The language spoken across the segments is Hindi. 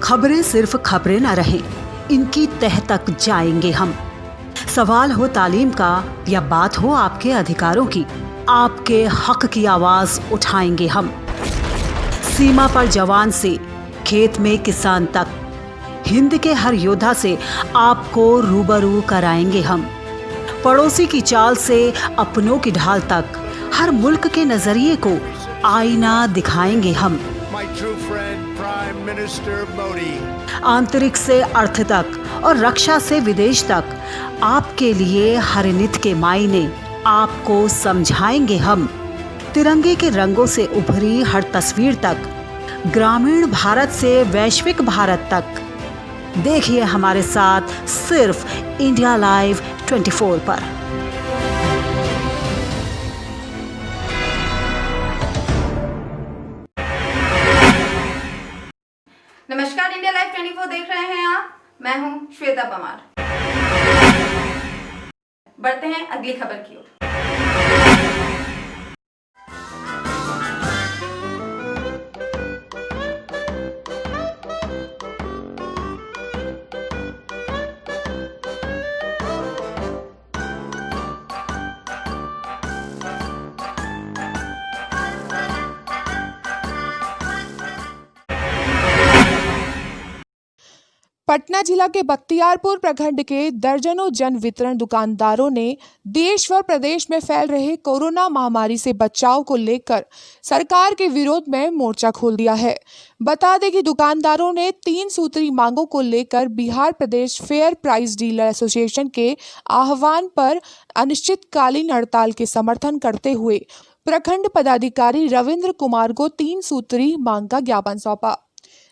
खबरें सिर्फ खबरें न रहें, इनकी तह तक जाएंगे हम। सवाल हो तालीम का या बात हो आपके अधिकारों की, आपके हक की आवाज उठाएंगे हम। सीमा पर जवान से खेत में किसान तक, हिंद के हर योद्धा से आपको रूबरू कराएंगे हम। पड़ोसी की चाल से अपनों की ढाल तक, हर मुल्क के नजरिए को आईना दिखाएंगे हम। My true friend, Prime Minister Modi. आंतरिक से अर्थ तक और रक्षा से विदेश तक, आपके लिए हर नित के मायने आपको समझाएंगे हम। तिरंगे के रंगों से उभरी हर तस्वीर तक, ग्रामीण भारत से वैश्विक भारत तक, देखिए हमारे साथ सिर्फ इंडिया लाइव 24 पर। नमस्कार, इंडिया लाइव 24 देख रहे हैं आप। मैं हूं श्वेता परमार। बढ़ते हैं अगली खबर की ओर। पटना जिला के बख्तियारपुर प्रखंड के दर्जनों जन वितरण दुकानदारों ने देश व प्रदेश में फैल रहे कोरोना महामारी से बचाव को लेकर सरकार के विरोध में मोर्चा खोल दिया है। बता दें कि दुकानदारों ने 3 सूत्री मांगों को लेकर बिहार प्रदेश फेयर प्राइस डीलर एसोसिएशन के आह्वान पर अनिश्चितकालीन हड़ताल के समर्थन करते हुए प्रखंड पदाधिकारी रविंद्र कुमार को 3 सूत्री मांग का ज्ञापन सौंपा,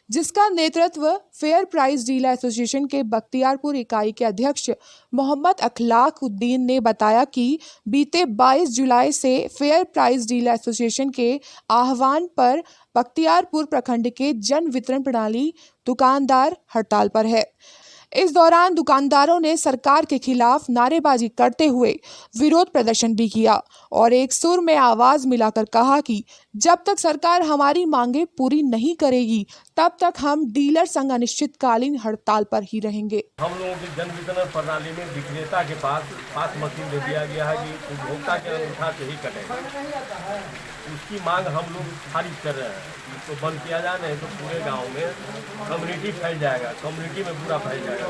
जिसका नेतृत्व फेयर प्राइस डीलर एसोसिएशन के बख्तियारपुर इकाई के अध्यक्ष मोहम्मद अखलाक उद्दीन ने बताया कि बीते 22 जुलाई से फेयर प्राइस डीलर एसोसिएशन के आह्वान पर बख्तियारपुर प्रखंड के जन वितरण प्रणाली दुकानदार हड़ताल पर है। इस दौरान दुकानदारों ने सरकार के खिलाफ नारेबाजी करते हुए विरोध प्रदर्शन भी किया और एक सुर में आवाज मिलाकर कहा कि जब तक सरकार हमारी मांगे पूरी नहीं करेगी तब तक हम डीलर संघ अनिश्चितकालीन हड़ताल पर ही रहेंगे। हम लोगों की जन वितरण प्रणाली में विक्रेता के पास मशीन दे दिया गया है कि उपभोक्ता के अंगूठा से ही कटेगा। उसकी मांग हम लोग खारिज कर रहे हैं। इसको बंद किया जाए, नहीं तो पूरे गांव में कम्युनिटी फैल जाएगा, कम्युनिटी में पूरा फैल जाएगा।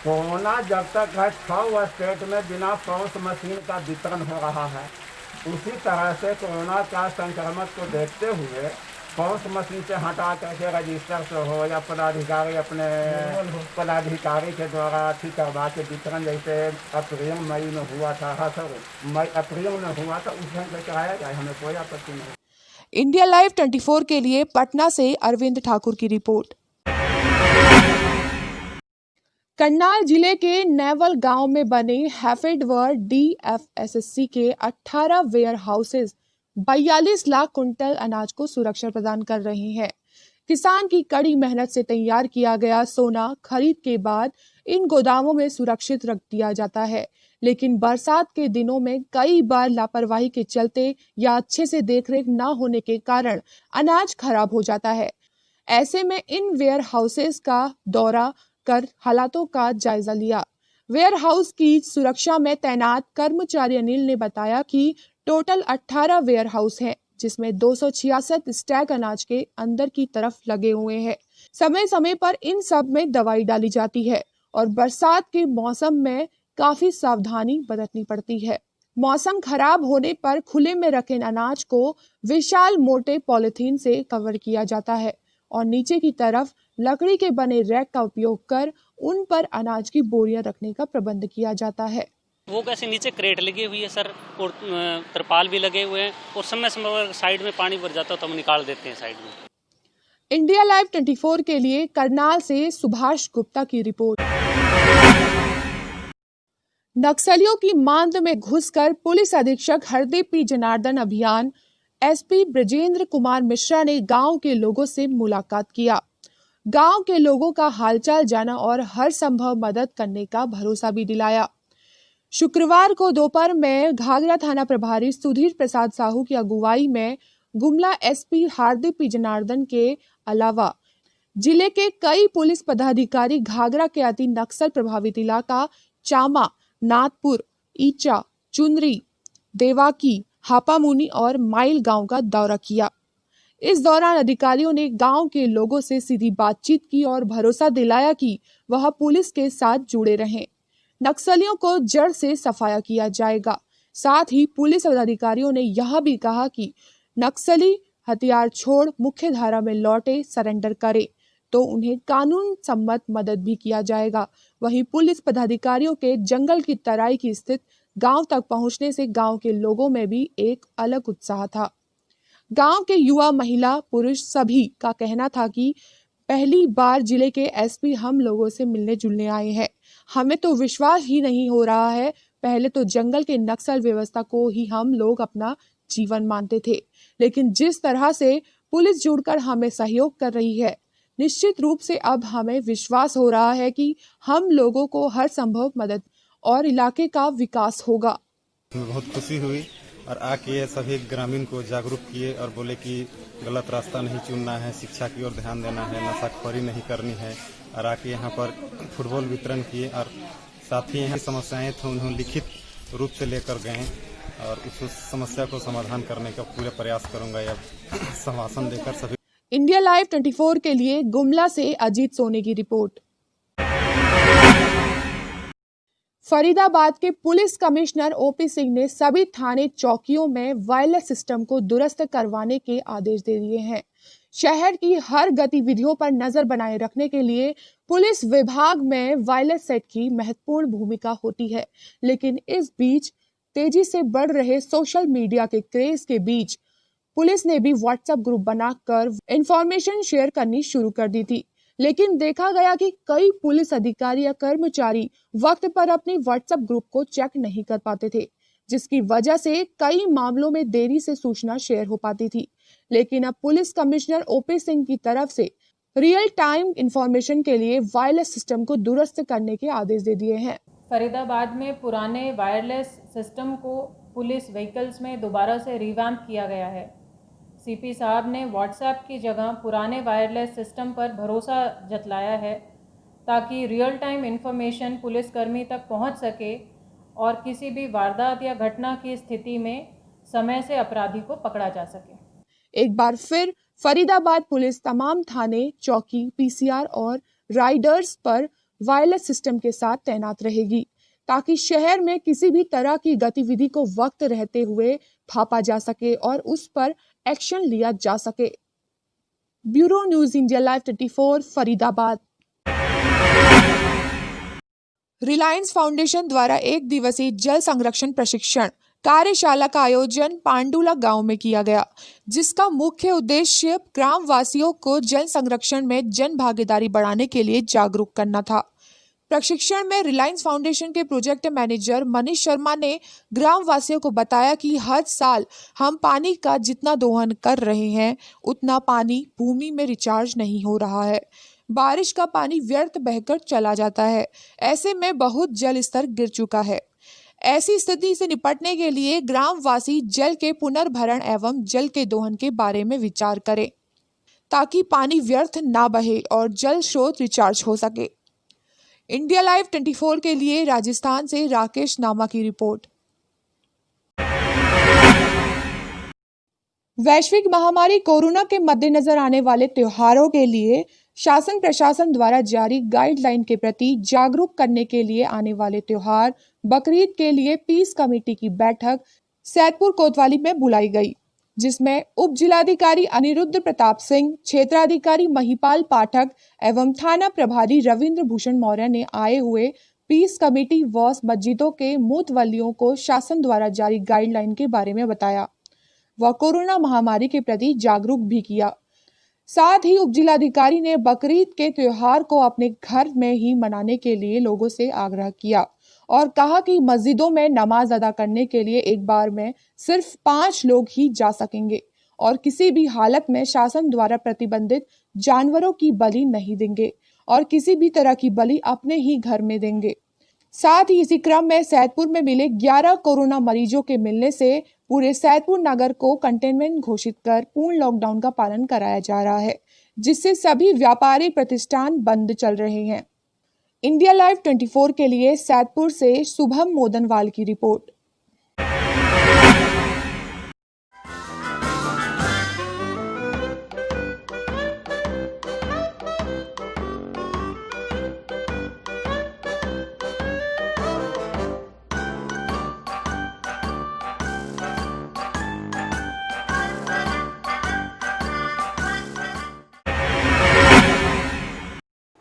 कोरोना जब तक है 6 स्टेट में बिना पॉस मशीन का वितरण हो रहा है, उसी तरह से कोरोना का संक्रमण को देखते हुए पॉस मशीन से हटा करके रजिस्टर से हो या पदाधिकारी अपने पदाधिकारी के द्वारा ठीक करवा के वितरण, जैसे अप्रैल मई में हुआ था, अप्रैल में हुआ था, उस ढंग से कराया जाए, हमें कोई आपत्ति नहीं। इंडिया लाइव 24 के लिए पटना से अरविंद ठाकुर की रिपोर्ट। करनाल जिले के नेवल गांव में बने हैफेड व DFSSC के 18 वेयर हाउसेज 42 लाख कुंटल अनाज को सुरक्षा प्रदान कर रहे हैं। किसान की कड़ी मेहनत से तैयार किया गया सोना खरीद के बाद इन गोदामों में सुरक्षित रख दिया जाता है, लेकिन बरसात के दिनों में कई बार लापरवाही के चलते या अच्छे से देखरेख न होने के कारण अनाज खराब हो जाता है। ऐसे में इन वेयर हाउसेस का दौरा कर हालातों का जायजा लिया। वेयर हाउस की सुरक्षा में तैनात कर्मचारी अनिल ने बताया कि टोटल 18 वेयर हाउस हैं, जिसमें 266 स्टैक अनाज के अंदर की तरफ लगे हुए हैं। समय समय पर इन सब में दवाई डाली जाती है और बरसात के मौसम में काफी सावधानी बरतनी पड़ती है। मौसम खराब होने पर खुले में रखे अनाज को विशाल मोटे पॉलिथीन से कवर किया जाता है और नीचे की तरफ लकड़ी के बने रैक का उपयोग कर उन पर अनाज की बोरियां रखने का प्रबंध किया जाता है। वो कैसे नीचे क्रेट लगी हुई है सर, और तरपाल भी लगे हुए हैं, और समय समय पर साइड में पानी भर जाता है तो हम निकाल देते हैं साइड में। इंडिया लाइव 24 के लिए करनाल से सुभाष गुप्ता की रिपोर्ट। नक्सलियों की मांद में घुसकर पुलिस अधीक्षक हरदीप पी जनार्दन अभियान एसपी ब्रजेंद्र कुमार मिश्रा ने गांव के लोगों से मुलाकात किया। गांव के लोगों का हालचाल जाना और हर संभव मदद करने का भरोसा भी दिलाया। शुक्रवार को दोपहर में घाघरा थाना प्रभारी सुधीर प्रसाद साहू की अगुवाई में गुमला एसपी हार्दिक पी जनार्दन के अलावा जिले के कई पुलिस पदाधिकारी घाघरा के अति नक्सल प्रभावित इलाका चामा, नाथपुर, ईचा, चुनरी, देवाकी, हापामुनी और माइल गांव का दौरा किया। इस दौरान अधिकारियों ने गांव के लोगों से सीधी बातचीत की और भरोसा दिलाया कि वह पुलिस के साथ जुड़े रहें। नक्सलियों को जड़ से सफाया किया जाएगा। साथ ही पुलिस अधिकारियों ने यह भी कहा कि नक्सली हथियार छोड़ मुख्य धारा में लौटे सरेंडर करे तो उन्हें कानून सम्मत मदद भी किया जाएगा। वहीं पुलिस पदाधिकारियों के जंगल की तराई की स्थित गांव तक पहुंचने से गांव के लोगों में भी एक अलग उत्साह था। गांव के युवा, महिला, पुरुष सभी का कहना था कि पहली बार जिले के एसपी हम लोगों से मिलने जुलने आए हैं। हमें तो विश्वास ही नहीं हो रहा है। पहले तो जंगल के नक्सल व्यवस्था को ही हम लोग अपना जीवन मानते थे, लेकिन जिस तरह से पुलिस जुड़कर हमें सहयोग कर रही है, निश्चित रूप से अब हमें विश्वास हो रहा है कि हम लोगों को हर संभव मदद और इलाके का विकास होगा। बहुत खुशी हुई और आके सभी ग्रामीण को जागरूक किए और बोले कि गलत रास्ता नहीं चुनना है, शिक्षा की ओर ध्यान देना है, नशाखोरी नहीं करनी है। और आके यहाँ पर फुटबॉल वितरण किए और साथ ही यहाँ समस्याएं थे उन्होंने लिखित रूप से लेकर गए और उस समस्या को समाधान करने का पूरा प्रयास करूंगा या समाधान देकर सभी। इंडिया लाइव 24 के लिए गुमला से अजीत सोनी की रिपोर्ट। फरीदाबाद के पुलिस कमिश्नर ओपी सिंह ने सभी थाने चौकियों में वायरलेस सिस्टम को दुरुस्त करवाने के आदेश दे दिए हैं। शहर की हर गतिविधियों पर नजर बनाए रखने के लिए पुलिस विभाग में वायरलेस सेट की महत्वपूर्ण भूमिका होती है, लेकिन इस बीच तेजी से बढ़ रहे सोशल मीडिया के क्रेज के बीच पुलिस ने भी व्हाट्सएप ग्रुप बनाकर इंफॉर्मेशन शेयर करनी शुरू कर दी थी। लेकिन देखा गया कि कई पुलिस अधिकारी या कर्मचारी वक्त पर अपने व्हाट्सएप ग्रुप को चेक नहीं कर पाते थे, जिसकी वजह से कई मामलों में देरी से सूचना शेयर हो पाती थी। लेकिन अब पुलिस कमिश्नर ओपी सिंह की तरफ से रियल टाइम इंफॉर्मेशन के लिए वायरलेस सिस्टम को दुरुस्त करने के आदेश दे दिए हैं। फरीदाबाद में पुराने वायरलेस सिस्टम को पुलिस व्हीकल्स में दोबारा से रिवैम्प किया गया है। सीपी साहब ने व्हाट्सएप की जगह पुराने वायरलेस सिस्टम पर भरोसा जतलाया है ताकि रियल टाइम इंफॉर्मेशन पुलिसकर्मी तक पहुंच सके और किसी भी वारदात या घटना की स्थिति में समय से अपराधी को पकड़ा जा सके। एक बार फिर फरीदाबाद पुलिस तमाम थाने, चौकी, पीसीआर और राइडर्स पर वायरलेस सिस्टम के साथ तैनात रहेगी ताकि शहर में किसी भी तरह की गतिविधि को वक्त रहते हुए भापा जा सके और उस पर एक्शन लिया जा सके। Bureau news India live 24 Faridabad. Reliance foundation द्वारा एक दिवसीय जल संरक्षण प्रशिक्षण कार्यशाला का आयोजन पांडुला गांव में किया गया, जिसका मुख्य उद्देश्य ग्रामवासियों को जल संरक्षण में जन भागीदारी बढ़ाने के लिए जागरूक करना था। प्रशिक्षण में रिलायंस फाउंडेशन के प्रोजेक्ट मैनेजर मनीष शर्मा ने ग्रामवासियों को बताया कि हर साल हम पानी का जितना दोहन कर रहे हैं उतना पानी भूमि में रिचार्ज नहीं हो रहा है। बारिश का पानी व्यर्थ बहकर चला जाता है। ऐसे में बहुत जल स्तर गिर चुका है। ऐसी स्थिति से निपटने के लिए ग्रामवासी जल के पुनर्भरण एवं जल के दोहन के बारे में विचार करें ताकि पानी व्यर्थ ना बहे और जल स्रोत रिचार्ज हो सके। इंडिया लाइव 24 के लिए राजस्थान से राकेश नामा की रिपोर्ट। वैश्विक महामारी कोरोना के मद्देनजर आने वाले त्योहारों के लिए शासन प्रशासन द्वारा जारी गाइडलाइन के प्रति जागरूक करने के लिए आने वाले त्योहार बकरीद के लिए पीस कमेटी की बैठक सैदपुर कोतवाली में बुलाई गई, जिसमें उप जिलाधिकारी अनिरुद्ध प्रताप सिंह, क्षेत्राधिकारी महिपाल पाठक एवं थाना प्रभारी रविंद्र भूषण मौर्य ने आए हुए पीस कमेटी व मस्जिदों के मुतवल्लियों को शासन द्वारा जारी गाइडलाइन के बारे में बताया व कोरोना महामारी के प्रति जागरूक भी किया। साथ ही उपजिलाधिकारी ने बकरीद के त्योहार को अपने घर में ही मनाने के लिए लोगों से आग्रह किया और कहा कि मस्जिदों में नमाज अदा करने के लिए एक बार में सिर्फ 5 लोग ही जा सकेंगे और किसी भी हालत में शासन द्वारा प्रतिबंधित जानवरों की बलि नहीं देंगे और किसी भी तरह की बलि अपने ही घर में देंगे। साथ ही इसी क्रम में सैदपुर में मिले 11 कोरोना मरीजों के मिलने से पूरे सैदपुर नगर को कंटेनमेंट घोषित कर पूर्ण लॉकडाउन का पालन कराया जा रहा है, जिससे सभी व्यापारिक प्रतिष्ठान बंद चल रहे हैं। इंडिया लाइव 24 के लिए सैदपुर से शुभम मोदनवाल की रिपोर्ट।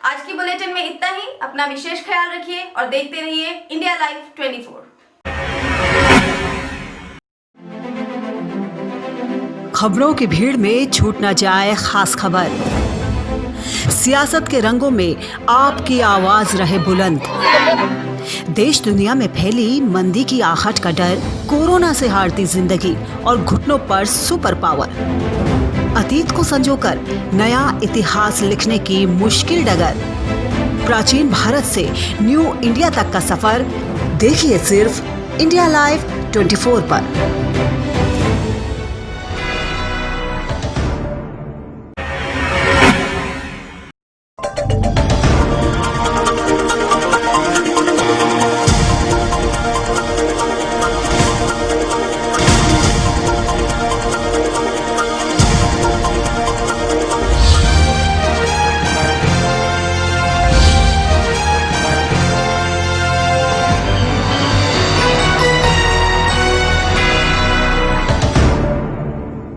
आज की बुलेटिन में इतना ही। अपना विशेष ख्याल रखिए और देखते रहिए इंडिया लाइव 24। खबरों की भीड़ में छूट न जाए खास खबर। सियासत के रंगों में आपकी आवाज रहे बुलंद। देश दुनिया में फैली मंदी की आहट का डर, कोरोना से हारती जिंदगी और घुटनों पर सुपर पावर। अतीत को संजोकर नया इतिहास लिखने की मुश्किल डगर। प्राचीन भारत से न्यू इंडिया तक का सफर देखिए सिर्फ इंडिया लाइव 24 पर।